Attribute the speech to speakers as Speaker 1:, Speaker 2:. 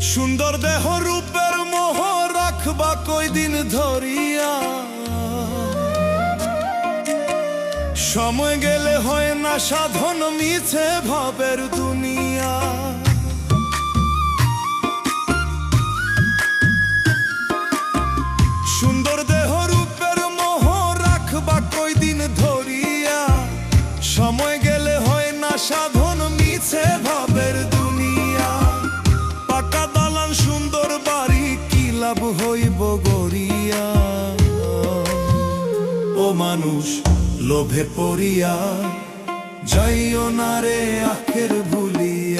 Speaker 1: সুন্দর দেহ রূপের মোহ রাখবা কয়দিন ধরিয়া, সময় গেলে হয় না সাধন মিছে ভাবের দুনিয়া। সুন্দর দেহ রূপের মোহ রাখবা কয়দিন ধরিয়া, সময় গেলে হয় না সাধন মিছে ভাবের দুনিয়া। পাকা দালান সুন্দর বাড়ি কি লাভ হইব গড়িয়া, ও মানুষ লোভে পড়িয়া যাইও না রে আখের ভুলিয়া।